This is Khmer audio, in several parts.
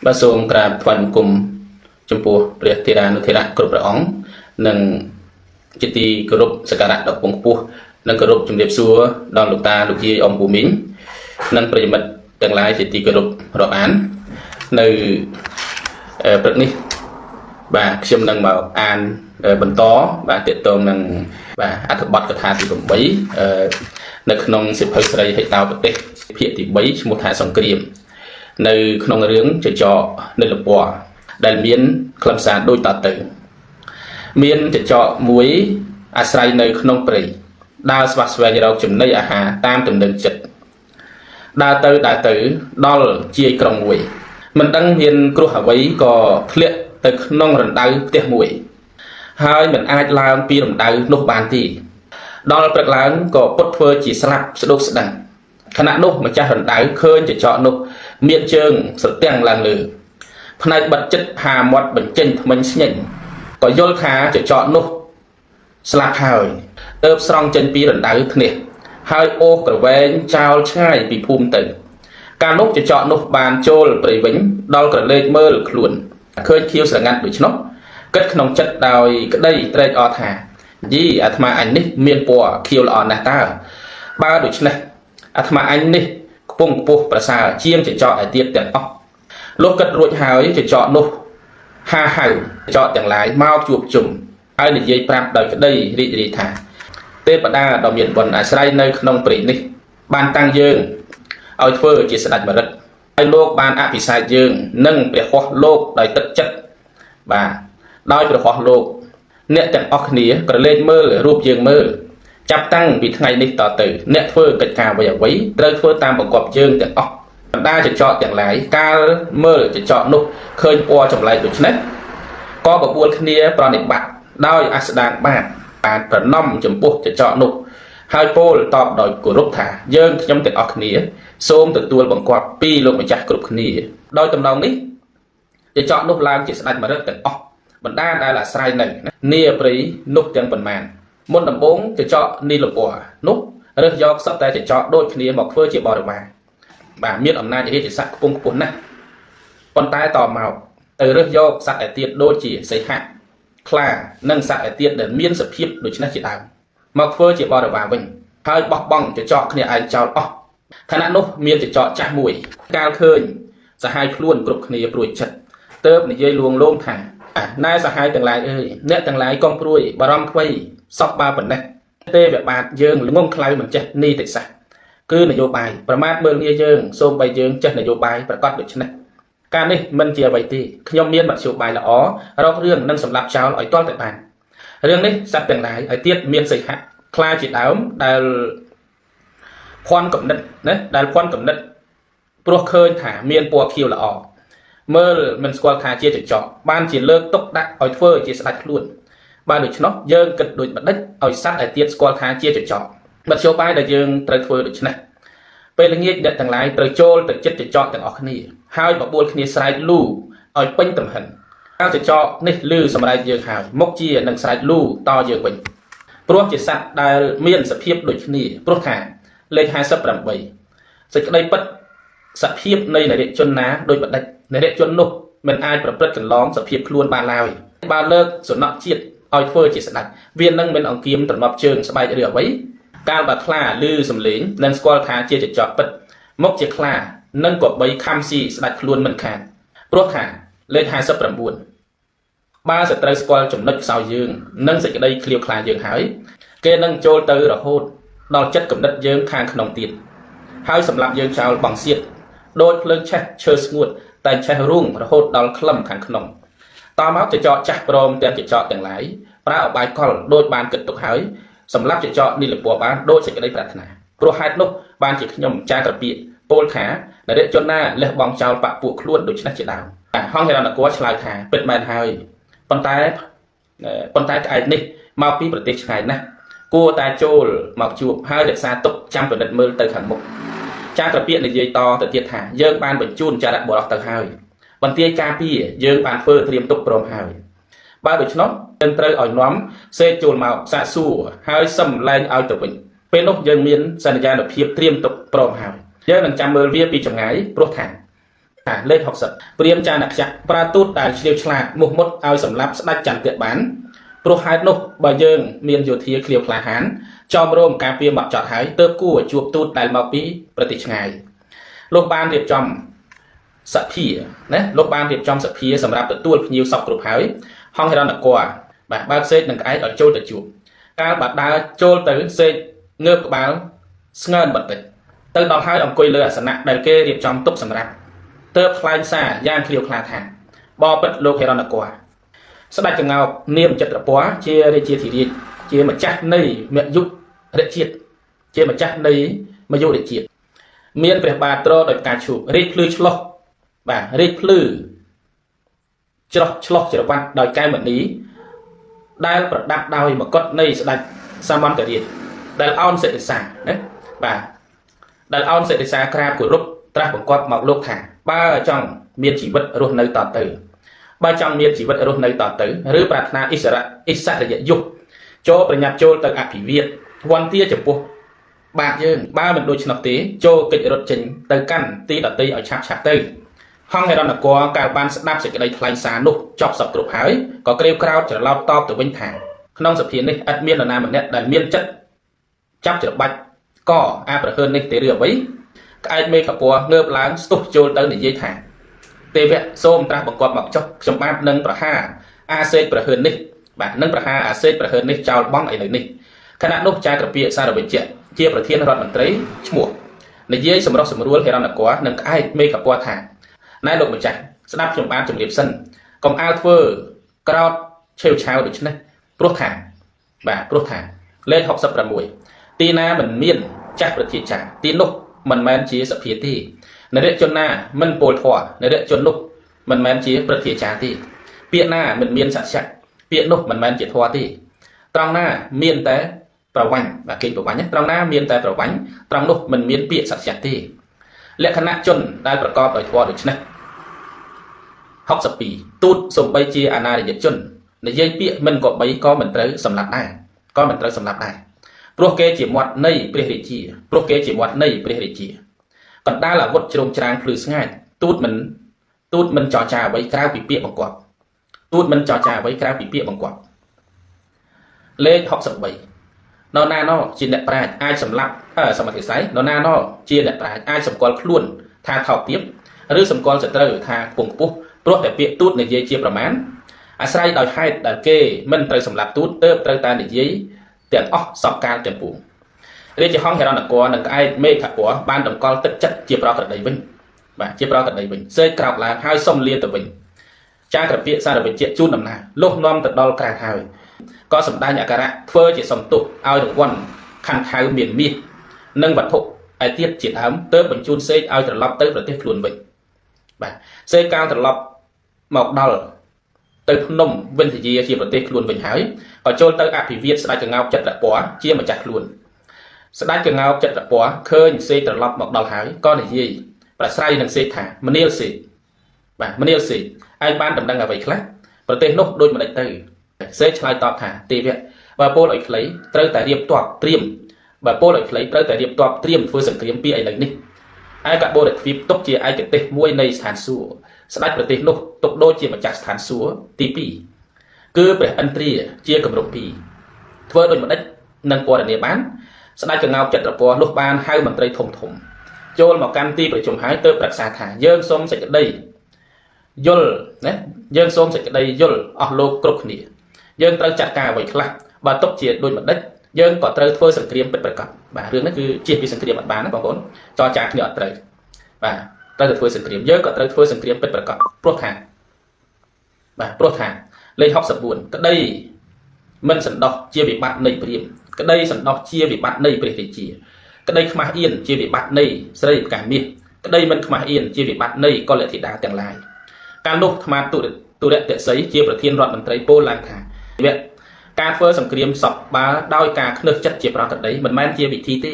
បាទសូមក្រាបថ្វាយបង្គំចំពោះព្រះធេរានុធេរៈគ្រប់ព្រះអង្គនិងជាទីគោរពសក្ការៈដ៏ពងខ្ពស់និងគោរពជំរាបសួរដល់លោកតាលោកយាយអ៊ំពូមីងនិងប្រិយមិត្តទាំងឡាយជាទីគោរពរាប់អាននៅព្រឹកនេះបាទខ្ញុំនឹងមកអានបន្តបាទទាក់ទងនឹងបាទអត្ថបទកថាទី8នៅក្នុងសិភៅស្រីហេតាប្រទេសភាគទី3ឈ្មោះថាសង្គ្រាមនៅក្នុងរឿងចចកនិលពណ៌ដែលមានខ្លឹមសារដូចតទៅមានចចកមួយអាស្រ័យនៅក្នុងព្រៃដើរស្វះស្វែងរកចំណីអាហារតាមទំនើងចិត្តដើរទៅដល់ជាយក្រុងមួយមិនដឹងមានគ្រោះអ្វីក៏ធ្លាក់ទៅក្នុងរណ្ដៅផ្ទះមួយហើយមិនអាចឡើងពីរណ្ដៅនោះបានទេដល់ព្រឹកឡើងក៏ពុតធ្វើជាស្លាប់ស្ដុកស្ដឹងខណៈនោះម្ចាស់រណ្ដៅឃើញចចកនោះមានជើងស្រទាំងឡើងលើផ្នែកបិទចិត្តហាមាត់បញ្ចេញធ្មេញស្ញែងក៏យល់ថាចចកនោះស្លាប់ហើយទើបស្រង់ចេញពីរណ្ដៅធ្នេះហើយអូសក្រវែងចោលឆ្ងាយពីភូមិទៅកាលនោះចចកនោះបានចូលព្រៃវិញដល់ក្រឡេកមើលខ្លួនឃើញខៀវស្រងាត់ដូច្នោះគិតក្នុងចិត្តដោយក្តីត្រេកអរថាយីអាត្មាអញនេះមានពណ៌ខៀវល្អណាស់តើបើដូច្នេះអាត្មាអញនេះខ្ពង់ខ្ពស់ប្រសើរជាងចចកឯទៀតទាំងអស់លោកគិតរួចហើយចចកនោះហៅចចកទាំងឡាយមកជួបជុំហើយនិយាយប្រាប់ដោយក្តីរីករាយថាទេវតាដ៏មានបុណ្យអាស្រ័យនៅក្នុងព្រៃនេះបានតាំងយើងឲ្យធ្វើជាស្ដេចមរិតហើយលោកបានអភិសេកយើងនិងព្រះហស្ថលោកដោយទឹកចិត្តបាទដោយព្រះហស្ថលោកអ្នកទាំងអស់គ្នាក្រឡេកមើលរូបយើងមើលចាប់តាំងពីថ្ងៃនេះតទៅអ្នកធ្វើកិច្ចការអ្វីត្រូវធ្វើតាមបង្គាប់យើងទាំងអស់បណ្ដាចចកទាំងឡាយកាលមើលចចកនោះឃើញពណ៌ចម្លែកដូច្នេះក៏បបួលគ្នាប្រណិប័តដោយអស្ដាងបានប្រណំចំពោះចចកនោះហើយពោលតបដោយគោរពថាយើងខ្ញុំទាំងអស់គ្នាសូមទទួលបង្គាប់ពីលោកម្ចាស់គ្រប់គ្នាដោយតំណងនេះចចកនោះឡើងជាស្ដេចមរិតទាំងអស់បណ្ដាដែលអាស្រ័យនៅនីព្រៃនោះទាំងប៉ុន្មានមុនដំបូងចចកនីលពណ៌នោះរើសយកសត្វតែចចកដូចគ្នាមកធ្វើជាបរិវារបាទមានអំណាចរាជស័ក្តិខ្ពង់ខ្ពស់ណាស់ប៉ុន្តែតមកទៅរើសយកសត្វឯទៀតដូចជាសីហៈខ្លានិងសត្វឯទៀតដែលមានសភាពដូចនេះជាដើមមកធ្វើជាបរិវារវិញហើយបោះបង់ចចកគ្នាឯងចោលអស់ខណៈនោះមានចចកចាស់មួយកាលឃើញសហាយខ្លួនគ្រប់គ្នាព្រួយចិត្តទើបនិយាយលួងលោមថាណែសហាយទាំងឡាយអើយអ្នកទាំងឡាយកុំព្រួយបារម្ភអ្វីសោះបើប៉ុណ្ណេះទេវបាទយើងល្ងងខ្លៅមិនចេះនីតិសាស្ត្រគឺនយោបាយប្រមាថមើលងាយយើងសូមបីយើងចេះនយោបាយប្រកាសដូច្នេះការនេះមិនជាអ្វីទេខ្ញុំមានមធ្យោបាយល្អរករឿងនិងសម្លាប់ចោលឲ្យទាល់តែបានរឿងនេះសត្វទាំងឡាយឲ្យទៀតមានសីហៈខ្លាជាដើមដែលភ័ណ្ឌកំណត់ណាដែលភ័ណ្ឌកំណត់ព្រោះឃើញថាមានពណ៌ខៀវល្អមើលមិនស្គាល់ថាជាចចកបានជាលើកទុកដាក់ឲ្យធ្វើជាស្ដេចខ្លួនបើដូច្នោះយើងគិតដូចបដិច្ចឲ្យសត្វឯទៀតស្គាល់ថាជាចចកមធ្យោបាយដែលយើងត្រូវធ្វើដូច្នេះពេលល្ងាចអ្នកទាំងឡាយត្រូវចូលទៅចិត្តចចកទាំងអស់គ្នាហើយបបួលគ្នាស្រែកលូឲ្យពេញទំហិនកាលចចកនេះលឺសម្រែកយើងហើយមុខជានឹងស្រែកលូតយើងវិញព្រោះជាសត្វដែលមានសភាពដូចគ្នាព្រោះថាលេខ58សេចក្តីពិតសភាពនៃនរជនណាដោយបដិច្ចនរជននោះមិនអាចប្រព្រឹត្តកន្លងសភាពខ្លួនបានឡើយបើលើកសំណក់ជាតិឲ្យធ្វើជាស្ដេចវានឹងមិនអង្គៀមត្រឡប់ជើងស្បែកឬអ្វីកាលបើខ្លាឮសំឡេងនឹងស្គាល់ថាជាចចកពិតមកជាខ្លានឹងក៏បីខំស៊ីស្ដេចខ្លួនមិនខានព្រោះថាលេខ59បើសត្រូវស្គាល់ចំណុចខ្សោយយើងនិងសេចក្តីឃ្លាវខ្លាយើងហើយគេនឹងចូលទៅរហូតដល់ចិត្តកំណត់យើងខាងក្នុងទៀតហើយសម្រាប់យើងចោលបងសៀតដូចភ្លើងឆេះឈើស្ងួតតែឆេះរូងរហូតដល់ក្លឹមខាងក្នុងតមកចចកចាស់ព្រមទាំងចចកទាំងឡាយប្រើអបាយកលដូចបានគិតទុកហើយសម្រាប់ចចកនីលពណ៌បានដូចសេចក្តីប្រាថ្នាព្រោះហេតុនោះបានជាខ្ញុំចាក្រពីពោលថានរជនណាលះបង់ចោលបពួកខ្លួនដូច្នេះជាដើមហង្សហេរណគរឆ្លើយថាពិតមែនហើយប៉ុន្តែក្អែកនេះមកពីប្រទេសឆ្ងាយណាស់គួរតែចូលមកជួបហើយរក្សាទុកចាំពិនិត្យមើលទៅខាងមុខចាក្រពីនិយាយតទៅទៀតថាយើងបានបញ្ជូនចារៈបុរសទៅហើយបន្ទាយការពារយើងបានធ្វើត្រៀមទុកព្រមហើយបើដូច្នោះយើងត្រូវឲ្យនាំសេកចូលមកសាកសួរហើយសឹមលែងឲ្យទៅវិញពេលនោះយើងមានសន្យានុភាពត្រៀមទុកព្រមហើយយើងនឹងចាំមើលវាពីចម្ងាយព្រោះថា លេខ60ព្រាមចានៈប្រាទូតដែលឆ្លៀវឆ្លាតមុខមុតឲ្យសម្លាប់ស្ដេចចន្ទៈបានព្រោះហេតុនោះបើយើងមានយោធាឃ្លាវក្លាហានចំរោមការពារមកចត់ហើយទើបគួរជួបទូតដែលមកពីប្រទេសឆ្ងាយលោកបានរៀបចំសភាណាលោកបានរៀបចំសភាសម្រាប់ទទួលភ្ញៀវសពគ្រប់ហើយហង្ហេរណគរបាទបើកសេកនឹងក្អែកឲ្យចូលទៅជួបកាលបាត់ដើរចូលទៅសេកងើបក្បាលស្ងើនបន្តិចទៅដល់ហើយអង្គុយលើអាសនៈដែលគេរៀបចំទុកសម្រាប់ទើបថ្លែងសារយ៉ាងឃ្លាវខ្លាថាបបិទ្ធលោកហេរណគរស្ដេចកងោកនាមចត្រពរជារាជាធិរាជជាម្ចាស់នៃមយុរជាតិជាម្ចាស់នៃមយុរជាតិមានព្រះបាទត្រដោយផ្កាឈូករាជភ្លឺឆ្លោះបាទរាជភ្លឺច្រោះឆ្លោះច្រវ៉ាត់ដោយកែមនីដែលប្រដាប់ដោយមកុដនៃស្ដេចសមន្តរាជដែលអោនសិរិសាណាបាទដែលអោនសិរិសាក្រាបគោរពត្រាស់បង្គាប់មកលោកថាបើចង់មានជីវិតរស់នៅតទៅបើចង់មានជីវិតរស់នៅតទៅឬប្រាថ្នាអិសរិយយុគចូលប្រញាប់ចូលទៅអភិវាទវន្តាចំពោះបាទយើងបើមិនដូច្នោះទេចូលកិច្ចរត់ចេញទៅកាន់ទីដតីឲ្យឆាប់ទៅហង្ហេរណគរកាលបានស្ដាប់សេចក្តីថ្លែងសារនោះចប់សពគ្រប់ហើយក៏ក្រេវក្រោធច្រឡោតតបទៅវិញថាក្នុងសភានេះឥតមាននរណាម្នាក់ដែលមានចិត្តចាប់ច្របាច់កអាប្រហើននេះទេឬអ្វីក្អែកមេខពណ៌ងើបឡើងស្ទុះចូលទៅនិយាយថាទេវៈសូមត្រាស់បង្គាប់មកចុះខ្ញុំបាទនឹងប្រហារអាសេកប្រហើននេះបាទនឹងប្រហារអាសេកប្រហើននេះចោលបង់ឥឡូវនេះខណៈនោះចៅក្រពៀសារវិជ្ជៈជាប្រធានរដ្ឋមន្ត្រីឈ្មោះនិយាយសម្រុះសម្រួលហេរណគរនឹងក្អែកមេខពណ៌ថាណែលោកម្ចាស់ស្ដាប់ខ្ញុំបានជម្រាបសិនកុំអាលធ្វើក្រោតឆេវឆាវដូច្នេះព្រោះថាលេខ66ទីណាមិនមានចាស់ប្រតិចាទីនោះមិនមែនជាសភាទេនរជនណាមិនពោលធម៌នរជននោះមិនមែនជាប្រតិចាទេពាក្យណាមិនមានសច្ចៈពាក្យនោះមិនមែនជាធម៌ទេត្រង់ណាមានតែប្រវញ្ចបាទគេប្រវញ្ចត្រង់ណាមានតែប្រវញ្ចត្រង់នោះមិនមានពាក្យសច្ចៈទេលក្ខណៈជនដែលប្រកបដោយធម៌ដូច្នេះ62ទូតសំបីជាអនារិយជននិយាយពាក្យមិនក៏បីក៏មិនត្រូវសម្លាប់ដែរព្រោះគេជាមាត់នៃព្រះរាជាកណ្ដាលអាវុធជ្រោមច្រាងភ្លឺស្ងាត់ទូតមិនចរចាអ្វីក្រៅពីពាក្យបង្គាប់លេខ63នរណាណោជាអ្នកប្រាជ្ញអាចសម្លាប់សមត្ថិស័យនរណាណោជាអ្នកប្រាជ្ញអាចសម្គាល់ខ្លួនថាថោកទាបឬសម្គាល់សត្រូវថាខ្ពង់ខ្ពស់ព្រោះតែពាក្យទូតនិយាយជាប្រមាណអាស្រ័យដោយហេតុដែលគេមិនត្រូវសម្លាប់ទូតទើបត្រូវតែនិយាយទាំងអស់សពកាលទាំងពួងរាជហង្សហេរណគរនឹងក្អែកមេខពណ៌បានតម្កល់ទឹកចិត្តជាប្រក្រតីវិញសេកក្រោកឡើងហើយសុំលាទៅវិញចាក្រពៀសារវិជ្ជៈជូនដំណើរលុះនាំទៅដល់ក្រៅហើយក៏សម្ដែងអក្សរៈធ្វើជាសំទុះឲ្យរង្វាន់ខណ្ឌខៅមានមាសនិងវត្ថុឯទៀតជាដើមទើបបញ្ជូនសេកឲ្យត្រឡប់ទៅប្រទេសខ្លួនវិញបាទសេកកាលត្រឡប់មកដល់ទៅភ្នំវិន្ទយាជាប្រទេសខ្លួនវិញហើយក៏ចូលទៅអភិវាទស្ដេចកងោកចត្រពរជាម្ចាស់ខ្លួនស្ដេចកងោកចត្រពរឃើញសេកត្រឡប់មកដល់ហើយក៏និយាយប្រស្រ័យនឹងសេកថាមនាលសេកឯងបានដំណឹងអ្វីខ្លះប្រទេសនោះដូចម្ដេចទៅសេកឆ្លើយតបថាទេវៈបើពោលឲ្យខ្លីត្រូវតែរៀបទ័ពត្រៀមធ្វើសង្គ្រាមពីឥឡូវនេះឯកបូរទ្វីបទុកជាឯកទេសមួយនៃស្ថានសួគ៌ស្ដេចប្រទេសនោះទុកដូចជាម្ចាស់ស្ថានសួគ៌ទី2គឺព្រះឥន្ទ្រាជាគម្រប់2ធ្វើដូចម្ដេចនឹងពណ៌នាបានស្ដេចកងោកចត្រពរលុះបានហៅមន្ត្រីធំចូលមកកាន់ទីប្រជុំហើយទើបប្រឹក្សាថាយើងសូមសេចក្តីយល់អស់លោកគ្រប់គ្នាយើងត្រូវចាត់ការអ្វីខ្លះបើទុកជាដូចម្ដេចយើងក៏ត្រូវធ្វើសង្គ្រាមពិតប្រាកដបាទរឿងនេះគឺជៀសពីសង្គ្រាមអត់បានណាបងប្អូនចរចាគ្នាអត់ត្រូវបាទត្រូវតែធ្វើសង្គ្រាមយើងក៏ត្រូវធ្វើសង្គ្រាមពិតប្រាកដព្រោះថាលេខ64ក្តីមិនសន្តោសជាវិបត្តិនៃព្រាហ្មណ៍ក្តីសន្តោសជាវិបត្តិនៃព្រះរាជាក្តីខ្មាស់អៀនជាវិបត្តិនៃស្រីផ្កាមាសក្តីមិនខ្មាស់អៀនជាវិបត្តិនៃកុលធីតាទាំងឡាយកាលនោះអាត្មាទុរតិស័យជាប្រធានរដ្ឋមន្ត្រីពោលឡើងថាការធ្វើសង្គ្រាមសពបើដោយការខ្នើសចិត្តជាប្រក្រតីមិនមែនជាវិធីទេ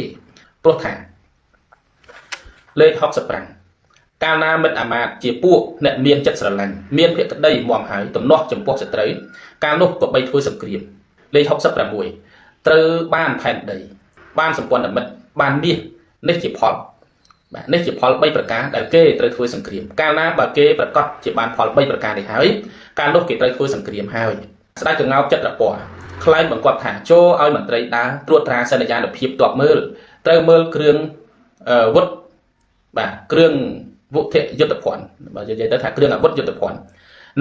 ព្រោះថាលេខ65កាលណាមិត្តអាមាត្យជាពួកអ្នកមានចិត្តស្រឡាញ់មានភក្តីមាំហើយទំនាស់ចំពោះសត្រូវកាលនោះក៏បីធ្វើសង្គ្រាមលេខ66ត្រូវបានផែនដីបានសម្ព័ន្ធមិត្តបានមាសនេះជាផល បាទនេះជាផល3ប្រការដែលគេត្រូវធ្វើសង្គ្រាមកាលណាបើគេប្រកាសជាបានផល3ប្រការនេះហើយកាលនោះគេត្រូវធ្វើសង្គ្រាមហើយស្ដេចក្ងោកចិត្តរពណ៌ខ្លែងបង្គាប់ថាចូលឲ្យមន្ត្រីដើរត្រួតត្រាសន្យានុភាពទ័ពមើលត្រូវមើលគ្រឿងវុធបាទគ្រឿងវុធយុទ្ធភ័ណ្ឌបើនិយាយទៅថាគ្រឿងអាវុធយុទ្ធភ័ណ្ឌ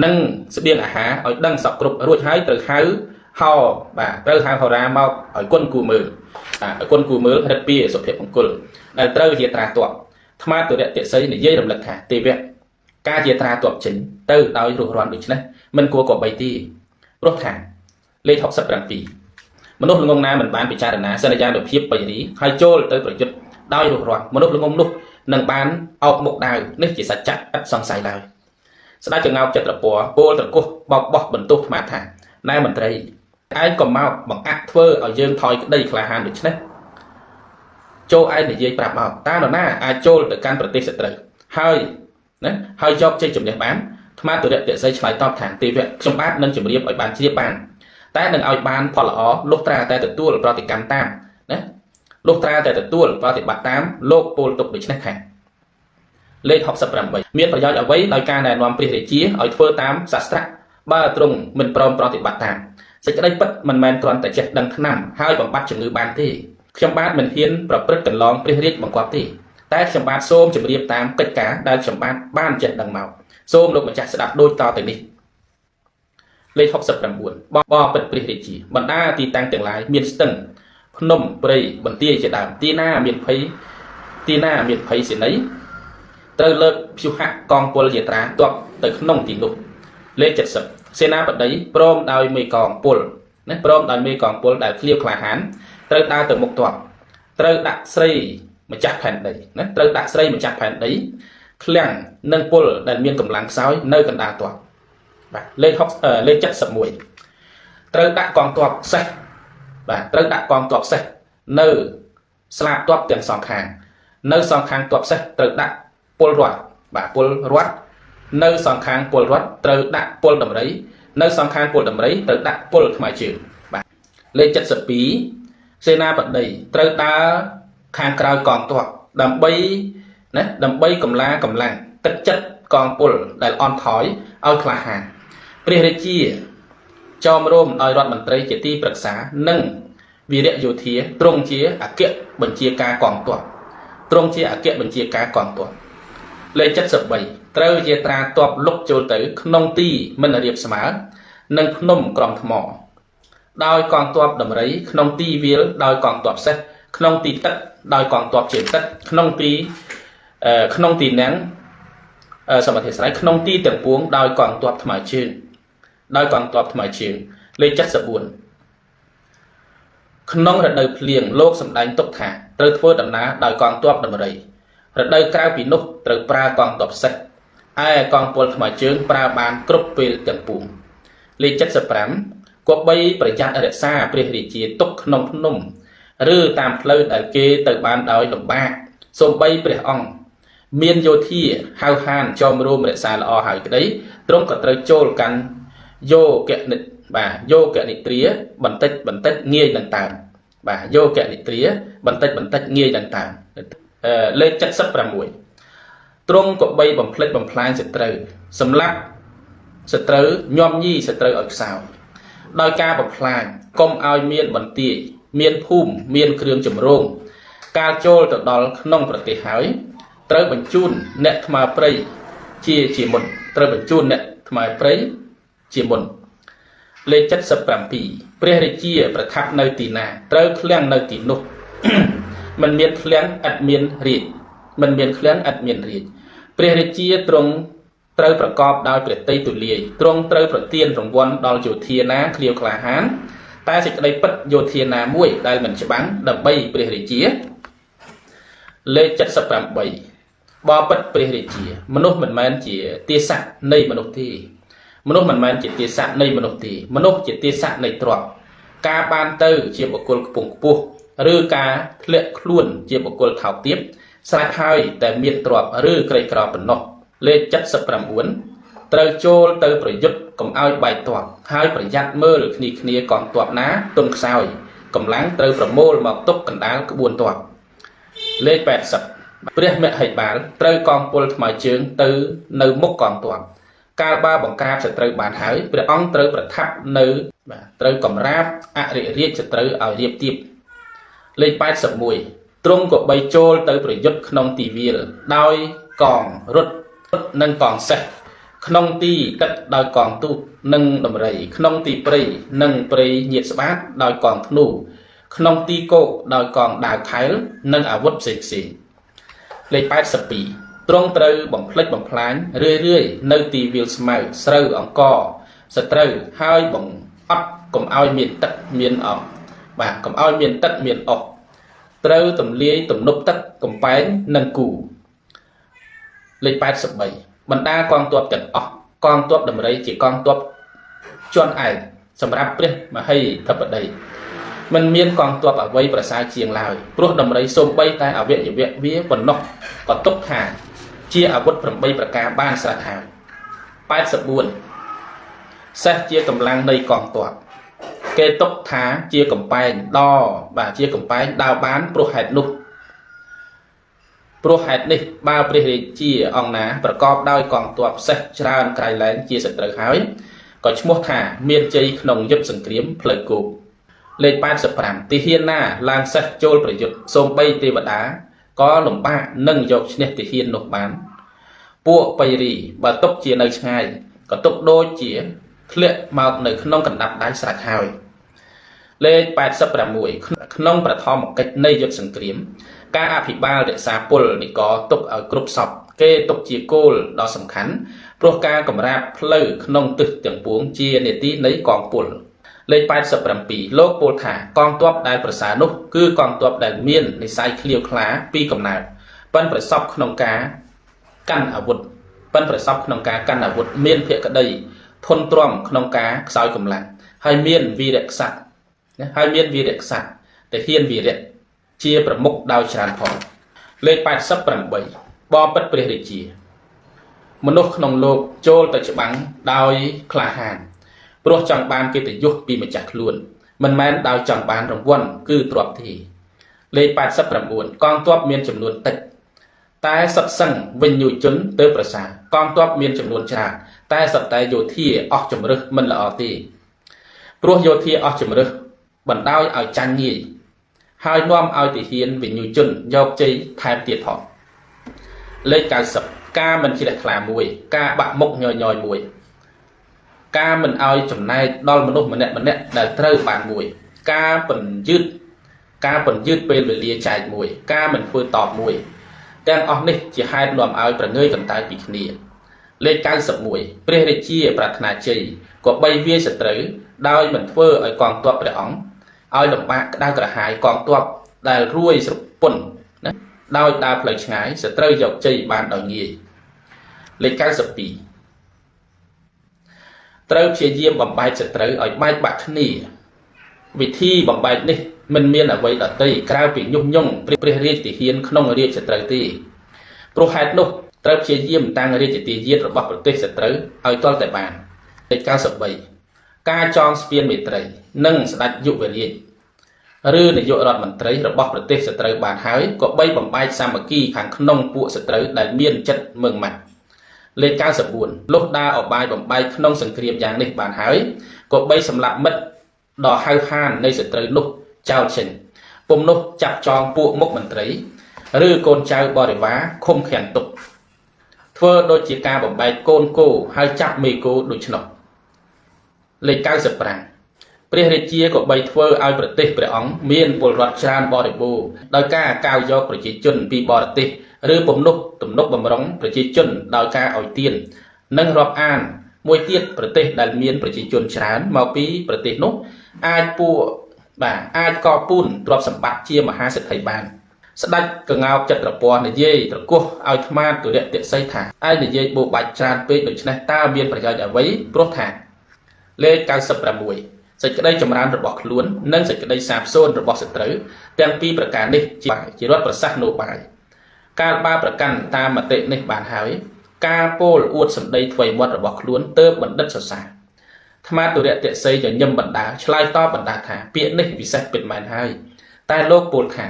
និងស្បៀងអាហារឲ្យដឹងសពគ្រប់រួចហើយត្រូវហៅបាទត្រូវហៅហោរាមកឲ្យគុណគូមើលឲ្យគុណគូមើលរិទ្ធពីសុភមង្គលដែលត្រូវយាត្រាទ័ពថ្មទុរៈតិស័យនិយាយរំលឹកថាទេវៈការយាត្រាទ័ពចេញទៅដោយរស់រាន់ដូច្នេះមិនគួរក៏បីទេព្រោះថាលេខ67មនុស្សល្ងងណាមិនបានពិចារណាសន្យានុភាពបរិរីហើយចូលទៅប្រយុទ្ធដោយរស់រាន់មនុស្សល្ងងនោះនឹងបានអោបមុខដាវនេះជាសច្ចៈឥតសង្ស័យឡើយស្ដេចក្ងោកចិត្តរពណ៌ពោលត្រគោះបោកបោះបន្ទោសថ្មថាណែមន្ត្រីឯងក៏មកបង្អាក់ធ្វើឲ្យយើងថយក្តីក្លាហានដូច្នេះចូលឯងនិយាយប្រាប់មកតើនរណាអាចចូលទៅកាន់ប្រទេសសត្រូវហើយណាហើយយកជ័យជំនះបានថ្មទុរៈតិស័យឆ្លើយតបថាទេវៈខ្ញុំបាទនឹងជម្រាបឲ្យបានជ្រាបបានតែនឹងឲ្យបានផលល្អលុះត្រាតែទទួលប្រតិកម្មតាមណាលុះត្រាតែទទួលប្រតិបត្តិតាមលោកពោលទុកដូច្នេះថាលេខ68មានប្រយោជន៍អ្វីដោយការណែនាំព្រះរាជាឲ្យធ្វើតាមសាស្ត្របើទ្រង់មិនព្រមប្រតិបត្តិតាមសេចក្តីពិតមិនមែនគ្រាន់តែចេះដឹងថ្នាំហើយបំបត្តិជំងឺបានទេខ្ញុំបាទមិនហ៊ានប្រព្រឹត្តកន្លងព្រះរាជបង្គាប់ទេតែខ្ញុំបាទសូមជម្រាបតាមកិច្ចការដែលខ្ញុំបាទបានចេះដឹងមកសូមលោកម្ចាស់ស្ដាប់ដូចតទៅនេះលេខ69បបពិតព្រះរាជាបណ្ដាទីតាំងទាំងឡាយមានស្ទឹងភ្នំព្រៃបន្ទាយជាដើមទីណាមានភ័យសេនីត្រូវលើកព្យុហៈកងពលយាត្រាទ័ពទៅក្នុងទីនោះលេខ70សេនាបតីព្រមដោយមេកងពលណាព្រមដោយមេកងពលដែលឃ្លាវក្លាហានត្រូវដើរទៅមុខទ័ពត្រូវដាក់ស្រីម្ចាស់ផែនដីណាត្រូវដាក់ស្រីម្ចាស់ផែនដីឃ្លាំងនិងពលដែលមានកម្លាំងខ្សោយនៅកណ្ដាលទ័ពបាទលេខ71ត្រូវដាក់កងទ័ពសេះបាទត្រូវដាក់កងទ័ពសេះនៅស្លាបទ័ពទាំងសងខាងនៅសងខាងទ័ពសេះត្រូវដាក់ពលរដ្ឋបាទពលរដ្ឋនៅសងខាងពលរដ្ឋត្រូវដាក់ពលដំរីនៅសងខាងពលដំរីត្រូវដាក់ពលថ្មើរជើងបាទលេខ72សេនាបតីត្រូវដើរខាងក្រោយកងទ័ពដើម្បីកម្លាំងទឹកចិត្តកងពលដែលអន់ថយឲ្យក្លាហានព្រះរាជាចោមរោមដោយរដ្ឋមន្ត្រីជាទីប្រឹក្សានិងវីរយោធាទ្រង់ជាអគ្គបញ្ជាការកងទ័ពលេខ73ត្រូវយាត្រាទ័ពលុកចូលទៅក្នុងទីមិនរៀបស្មើនិងភ្នំក្រំថ្មដោយកងទ័ពដំរីក្នុងទីវាលដោយកងទ័ពសេះក្នុងទីទឹកដោយកងទ័ពជើងទឹកក្នុងទីណាំងសមត្ថស្រ័យក្នុងទីទាំងពួងដោយកងទ័ពថ្មើរជើងលេខ74ក្នុងរដូវភ្លៀងលោកសម្ដែងទុកថាត្រូវធ្វើដំណើរដោយកងទ័ពដំរីរដូវក្រៅពីនោះត្រូវប្រើកងទ័ពសេះឯកងពលថ្មើរជើងប្រើបានគ្រប់ពេលទាំងពួងលេខ75គប្បីប្រយ័ត្នរក្សាព្រះរាជាទុកក្នុងភ្នំឬតាមផ្លូវដែលគេទៅបានដោយលំបាកសូម្បីព្រះអង្គមានយោធាហៅហានចោមរោមរក្សាល្អហើយក្តីទ្រង់ក៏ត្រូវចូលកាន់យោគនិទ្រាបន្តិចងាយនឹងតាមបាទយោគនិទ្រាបន្តិចងាយនឹងតាមលេខ76ទ្រង់ក៏បីបំផ្លិចបំផ្លាញសត្រូវសម្លាប់សត្រូវញោមញីសត្រូវឲ្យខ្សោយដោយការបំផ្លាញកុំឲ្យមានបន្ទាយមានភូមិមានគ្រឿងចម្រូងការចូលទៅដល់ក្នុងប្រទេសហើយត្រូវបញ្ជូនអ្នកថ្មើរព្រៃជាមុនលេខ77ព្រះរាជាប្រថាប់នៅទីណាត្រូវឃ្លាំងនៅទីនោះមិនមានឃ្លាំងឥតមានរាជព្រះរាជាទ្រង់ត្រូវប្រកបដោយព្រះតីទូលាយទ្រង់ត្រូវប្រទានរង្វាន់ដល់យោធាណាឃ្លាវក្លាហានតែសេចក្តីពិតយោធាណាមួយដែលមិនច្បាំងដើម្បីព្រះរាជាលេខ78បបិទ្ធព្រះរាជាមនុស្សមិនមែនជាទាស័កនៃមនុស្សទេមនុស្សជាទាស័កនៃទ្រព្យការបានទៅជាបុគ្គលខ្ពង់ខ្ពស់ឬការធ្លាក់ខ្លួនជាបុគ្គលថោកទាបស្រេចហើយតែមានទ្រព្យឬក្រីក្រប៉ុណ្ណោះលេខ79ត្រូវចូលទៅប្រយុទ្ធកុំឲ្យបែកទ័ពហើយប្រយ័ត្នមើលគ្នាកងទ័ពណាទុនខ្សោយកម្លាំងត្រូវប្រមូលមកទុកកណ្ដាលក្បួនទ័ពលេខ80 ព្រះមហិបាលត្រូវកងពលថ្មើរជើងទៅនៅមុខកងទ័ពកាលបើបង្ក្រាបសត្រូវបានហើយព្រះអង្គត្រូវប្រថាប់នៅត្រូវកម្រាបអរិរាជសត្រូវឲ្យរៀបទៀបលេខ81ទ្រង់ក៏បីចូលទៅប្រយុទ្ធក្នុងទីវាលដោយកងរត់និងកងសេះក្នុងទីទឹកដោយកងទូកនិងដំរីក្នុងទីព្រៃនិងព្រៃញាតស្បាតដោយកងធ្នូក្នុងទីគោកដោយកងដាវខែលនិងអាវុធផ្សេងៗលេខ82ទ្រង់ត្រូវបំផ្លិចបំផ្លាញរឿយនៅទីវាលស្មៅស្រូវអង្ករសត្រូវហើយបង្អត់កុំឲ្យមានទឹកមានអស់កុំឲ្យមានទឹកមានអស់ត្រូវទម្លាយទំនប់ទឹកកំពែងនិងគូលេខ83បណ្ដាកងទ័ពទាំងអស់កងទ័ពដំរីជាកងទ័ពជាន់ឯកសម្រាប់ព្រះមហិធិបតីមិនមានកងទ័ពអ្វីប្រសើរជាងឡើយព្រោះដំរីសូម្បីតែអវយវៈវាប៉ុណ្ណោះក៏ទុកថាជាអាវុធ8ប្រការបានស្រេចហើយ84សេះជាកម្លាំងនៃកងទ័ពគេទុកថាជាកំពែងជាកំពែងដើរបានព្រោះហេតុនេះបើព្រះរាជាអង្គណាប្រកបដោយកងទ័ពសេះច្រើនក្រៃលែងជាសត្រូវហើយក៏ឈ្មោះថាមានជ័យក្នុងយុទ្ធសង្គ្រាមផ្លូវគោកលេខ85ទាហានណាឡើងសេះចូលប្រយុទ្ធសូម្បីទេវតាក៏លំបាកនឹងយកឈ្នះទាហាននោះបានពួកបៃរីបើຕົកជានៅឆ្ងាយក៏ຕົកដូចជាធ្លាក់មកនៅក្នុងកណ្ដាប់ដៃស្រេចហើយលេខ86ក្នុងប្រធមកិច្ចនៃយុទ្ធសង្គ្រាមការអភិបាលរក្សាពលនិកទុកឲ្យគ្រប់សពគេទុកជាគោលដ៏សំខាន់ព្រោះការកម្រាបផ្លូវក្នុងទិសទាំងពួងជានីតិនៃកងពលលេខ87លោកពោលថាកងទ័ពដែលប្រសើរនោះគឺកងទ័ពដែលមាននិស្ស័យឃ្លាវខ្លាពីកំណើតប៉ិនប្រសពក្នុងការកាន់អាវុធមានភក្តីធន់ទ្រាំក្នុងការខ្សោយកម្លាំងហើយមានវីរក្សត្រទាហានវីរៈជាប្រមុខដោយច្រើនផងលេខ88បបិទ្ធព្រះរាជាមនុស្សក្នុងលោកចូលទៅច្បាំងដោយក្លាហានព្រោះចង់បានកិត្តិយសពីម្ចាស់ខ្លួនមិនមែនដោយចង់បានរង្វាន់គឺទ្រព្យទេលេខ89កងទ័ពមានចំនួនតិចតែសុទ្ធសឹងវិញ្ញូជនទៅប្រសាកងទ័ពមានចំនួនច្រើនតែសុទ្ធតែយោធាអស់ជំរឹះមិនល្អទេព្រោះយោធាអស់ជំរឹះបណ្ដោយឲ្យចាញ់ងាយហើយនាំឲ្យទាហានវិញ្ញូជនយកជ័យថែមទៀតផងលេខ90ការមិនជ្រះថ្លាមួយការបាក់មុខញយមួយការមិនឲ្យចំណែកដល់មនុស្សម្នាក់ដែលត្រូវបានមួយការពន្យឺតពេលវេលាចែកមួយការមិនធ្វើតបមួយទាំងអស់នេះជាហេតុនាំឲ្យប្រងើយកន្តើយពីគ្នាលេខ91ព្រះរាជាប្រាថ្នាជ័យក៏បីវាយសត្រូវដោយមិនធ្វើឲ្យកងទ័ពព្រះអង្គឲ្យលំបាកក្តៅក្រហាយកងទ័ពដែលរួយស្រពន់ណាដោយដើរផ្លូវឆ្ងាយសត្រូវយកជ័យបានដោយងាយលេខ92ត្រូវព្យាយាមបំបែកសត្រូវឲ្យបែកបាក់គ្នាវិធីបំបែកនេះមិនមានអ្វីដទៃក្រៅពីញុះញង់ព្រះរាជទាហានក្នុងរាជសត្រូវទេព្រោះហេតុនោះត្រូវព្យាយាមតាំងរាជទាយាទរបស់ប្រទេសសត្រូវឲ្យទាល់តែបានលេខ93ការចងស្ពានមេត្រីនិងស្ដេចយុវរាជឬនាយករដ្ឋមន្ត្រីរបស់ប្រទេសសត្រូវបានហើយក៏បីបំបែកសាមគ្គីខាងក្នុងពួកសត្រូវដែលមានចិត្តមឹងម៉ាត់លេខ94លុះដើរអបាយបំបែកក្នុងសង្គ្រាមយ៉ាងនេះបានហើយក៏បីសម្លាប់មិត្តដ៏ហៅហាននៃសត្រូវនោះចោលចេញពុំនោះចាប់ចងពួកមុខមន្ត្រីឬកូនចៅបរិវារឃុំឃាំងទុកធ្វើដូចជាការបំបែកកូនគោហើយចាប់មេគោដូច្នោះលេខ95ព្រះរាជាក៏បីធ្វើឲ្យប្រទេសព្រះអង្គមានពលរដ្ឋច្រើនបរិបូរណ៍ដោយការកៅយកប្រជាជនពីបរទេសឬពំនុកទំនុកបំរុងប្រជាជនដោយការឲ្យទាននិងរាប់អានមួយទៀតប្រទេសដែលមានប្រជាជនច្រើនមកពីប្រទេសនោះអាចកពូនទ្រព្យសម្បត្តិជាមហាសេដ្ឋីបានស្ដេចកងោកចិត្តត្រពាន់និយាយត្រគោះឲ្យថ្មាទុរៈតិស័យថាឯនិយាយបោបាច់ច្រើនពេកដូច្នេះតើមានប្រយោជន៍អ្វីព្រោះថាលេខ96សេចក្តីចម្រើនរបស់ខ្លួននិងសេចក្តីសាបសូន្យរបស់សត្រូវទាំងពីរប្រការនេះជារដ្ឋប្រសាសន៍នោបាយកាលបើប្រកាន់តាមមតិនេះបានហើយការពោលអួតសម្ដីថ្មីមាត់របស់ខ្លួនទើបបណ្ឌិតសរសើរថ្មទុរៈតិស័យញញឹមបណ្ដាឆ្លើយតបបណ្ដាថាពាក្យនេះពិសេសពិតមែនហើយតែលោកពោលថា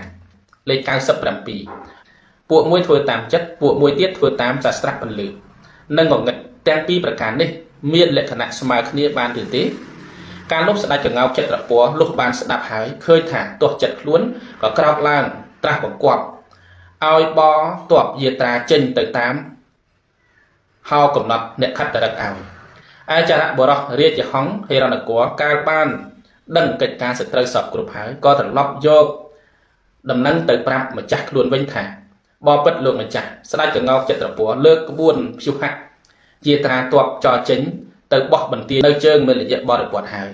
លេខ97 ពួកមួយធ្វើតាមចិត្តពួកមួយទៀតធ្វើតាមសាស្ត្រពលឺនិងងងឹតទាំងពីរប្រការនេះមានលក្ខណៈស្មើគ្នាបានឬទេការនោះស្ដេចកងោកចិត្តរពណ៌លុះបានស្ដាប់ហើយឃើញថាទាស់ចិត្តខ្លួនក៏ក្រោកឡើងត្រាស់បង្គាប់ឲ្យបទ័ពយាត្រាចេញទៅតាមហៅកំណត់អ្នកខត្តរិកឲ្យឯចារៈបរោះរាជហង្សហេរណគរកាលបានដឹងកិច្ចការសត្រូវសពគ្រប់ហើយក៏ត្រឡប់យកដំណឹងទៅប្រាប់ម្ចាស់ខ្លួនវិញថាបបិទ្ធលោកម្ចាស់ស្ដេចកងោកចិត្តរពណ៌លើកក្បួនព្យុហៈយាត្រាទ័ពចរចេញទៅបោះបន្ទាយនៅជើងមេលយៈបរិពតហើយ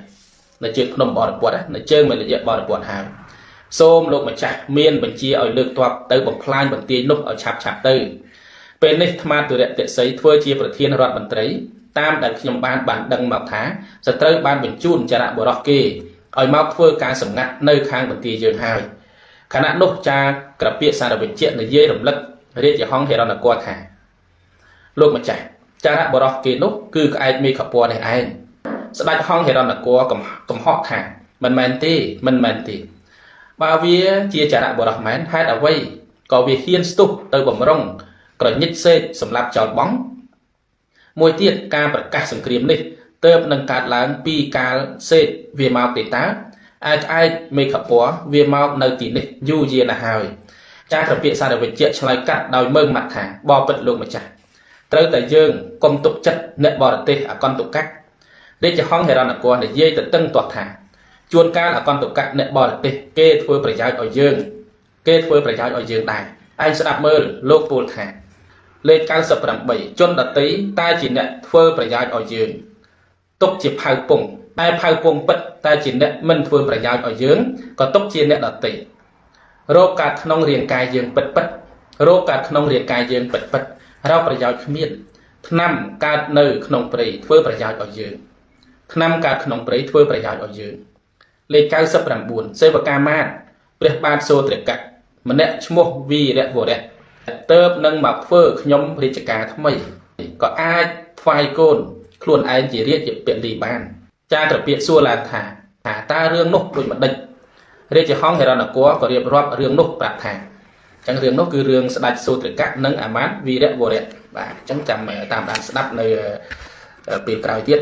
នៅជើងភ្នំបរិពតនៅជើងមេលយៈបរិពតហើយសូមលោកម្ចាស់មានបញ្ជាឲ្យលើកទ័ពទៅបំផ្លាញបន្ទាយនោះឲ្យឆាប់ទៅពេលនេះថ្មទុរៈតិស័យធ្វើជាប្រធានរដ្ឋមន្ត្រីតាមដែលខ្ញុំបានដឹងមកថាសត្រូវបានបញ្ជូនចារៈបរោះគេឲ្យមកធ្វើការសម្ងាត់នៅខាងបន្ទាយយើងហើយខណៈនោះចាក្រពាកសារវិជ្ជនិយាយរំលឹករាជហង្សហេរណគរថាលោកម្ចាស់ចារៈបរោះគេនោះគឺក្អែកមេខពណ៌នេះឯងស្ដេចហង្សហេរណគរកំហកថាមិនមែនទេបើវាជាចារៈបរោះមែនហេតុអ្វីក៏វាហ៊ានស្ទុះទៅបំរុងក្រញិតសេកសម្រាប់ចោលបងមួយទៀតការប្រកាសសង្គ្រាមនេះទើបនឹងកើតឡើងពីកាលសេកវាមកទេតាឯក្អែកមេខពណ៌វាមកនៅទីនេះយូរយារណាស់ហើយចាក្រពាកសារវិជ្ជឆ្លើយកាត់ដោយមើងម៉ាត់ថាបបិទ្ធលោកម្ចាស់ត្រូវតែយើងកុំទុកចិត្តអ្នកបរទេសអកន្តុកៈរាជហង្សហេរណគរនិយាយទៅតឹងទាស់ថាជួនកាលអកន្តុកៈអ្នកបរទេសគេធ្វើប្រយោជន៍ឲ្យយើងដែរឯងស្ដាប់មើលលោកពូលថាលេខ98ជនដតីតែជាអ្នកធ្វើប្រយោជន៍ឲ្យយើងទុកជាផៅពងតែផៅពងពិតតែជាអ្នកមិនធ្វើប្រយោជន៍ឲ្យយើងក៏ទុកជាអ្នកដតីរោគកើតក្នុងរាងកាយយើងពិតរោគកើតក្នុងរាងកាយយើងពិតរោគប្រយោជន៍គ្មានថ្នាំកើតនៅក្នុងព្រៃធ្វើប្រយោជន៍ឲ្យយើងលេខ99សេវកាមាត្រព្រះបាទសូទ្រកៈម្នាក់ឈ្មោះវីរវរៈតើបនឹងមកធ្វើខ្ញុំរាជការថ្មីក៏អាចថ្វាយកូនខ្លួនឯងជារាជពលីបានចាក្រពាកសួរឡើងថាតើរឿងនោះដូចម្ដេចរាជហង្សហេរណគរក៏រៀបរាប់រឿងនោះប្រាប់ថាអញ្ចឹងរឿងនោះគឺរឿងស្ដេចសូទ្រកៈនិងអាមាត្យវីរវរៈបាទអញ្ចឹងចាំតាមដានស្ដាប់នៅពេលក្រោយទៀត